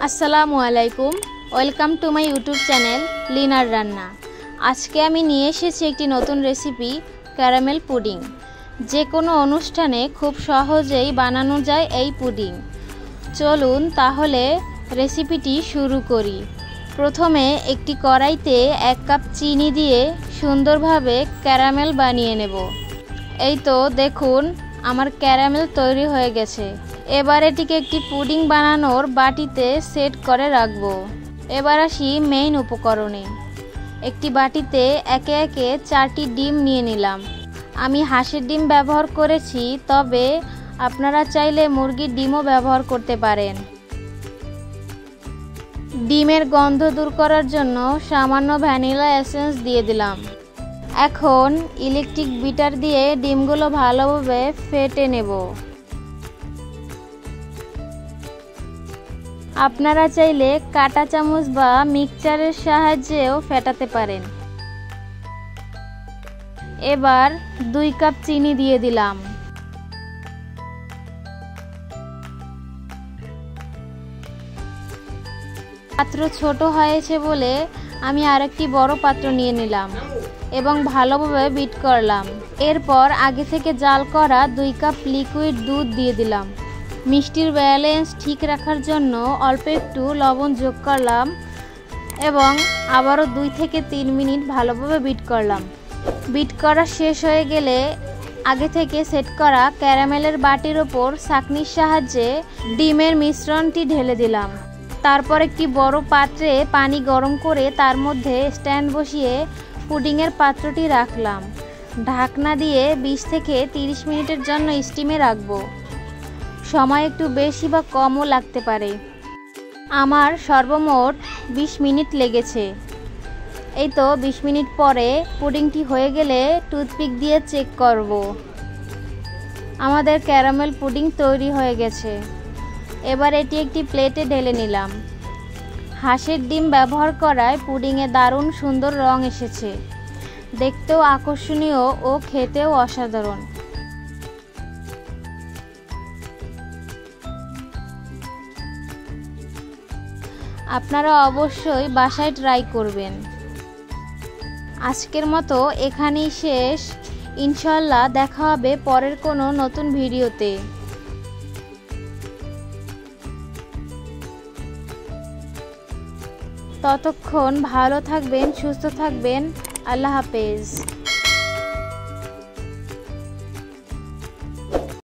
আসসালামু আলাইকুম, welcome to my YouTube channel liner রান্না। আজকে আমি নিয়ে এসেছি একটি নতুন রেসিপি, ক্যারামেল পুডিং। যে কোনো অনুষ্ঠানে খুব সহজেই বানানো যায় এই পুডিং। চলুন তাহলে রেসিপিটি শুরু করি। প্রথমে একটি কড়াইতে 1 কাপ চিনি দিয়ে সুন্দরভাবে ক্যারামেল বানিয়ে নেব। এই তো দেখুন আমার ক্যারামেল তৈরি হয়ে গেছে। এবার এটিকে একটি পুডিং বানানোর বাটিতে সেট করে রাখব। এবার আসি মেইন উপকরণে। একটি বাটিতে একে একে 4টি ডিম নিয়ে নিলাম। আমি হাঁসের ডিম ব্যবহার করেছি, তবে আপনারা চাইলে মুরগির ডিমও ব্যবহার করতে পারেন। ডিমের গন্ধ দূর করার জন্য সামান্য ভ্যানিলা এসেন্স দিয়ে দিলাম। এখন ইলেকট্রিক বিটার দিয়ে ডিমগুলো ভালোভাবে ফেটে নেব। আপনারা চাইলে কাঁটা চামচ বা মিক্সচারের সাহায্যেও ফেটাতে পারেন। এবার 2 কাপ চিনি দিয়ে দিলাম। পাত্র ছোট হয়েছে বলে আমি আরেকটি বড় পাত্র নিয়ে নিলাম এবং ভালোভাবে বিট করলাম। এরপর আগে থেকে জাল করা 2 কাপ লিকুইড দুধ দিয়ে দিলাম। মিষ্টির ব্যালেন্স ঠিক রাখার জন্য অল্প একটু লবণ যোগ করলাম এবং আবারও 2 থেকে 3 মিনিট ভালোভাবে বিট করলাম। বিট করা শেষ হয়ে গেলে আগে থেকে সেট করা ক্যারামেলের বাটির ওপর ছাঁকনির সাহায্যে ডিমের মিশ্রণটি ঢেলে দিলাম। তারপর একটি বড় পাত্রে পানি গরম করে তার মধ্যে স্ট্যান্ড বসিয়ে পুডিংয়ের পাত্রটি রাখলাম। ঢাকনা দিয়ে 20 থেকে 30 মিনিটের জন্য স্টিমে রাখবো। সময় একটু বেশি বা কমও লাগতে পারে। আমার সর্বমোট 20 মিনিট লেগেছে। এই তো 20 মিনিট পরে পুডিংটি হয়ে গেলে টুথপিক দিয়ে চেক করব। আমাদের ক্যারামেল পুডিং তৈরি হয়ে গেছে। এবার এটি একটি প্লেটে ঢেলে নিলাম। হাঁসের ডিম ব্যবহার করায় পুডিংয়ে দারুণ সুন্দর রং এসেছে। দেখতেও আকর্ষণীয় ও খেতেও অসাধারণ। আপনারা অবশ্যই বাসায় ট্রাই করবেন। আজকের মতো এখানেই শেষ। ইনশাআল্লাহ দেখা হবে পরের কোনো নতুন ভিডিওতে। ততক্ষণ ভালো থাকবেন, সুস্থ থাকবেন। আল্লাহ হাফেজ।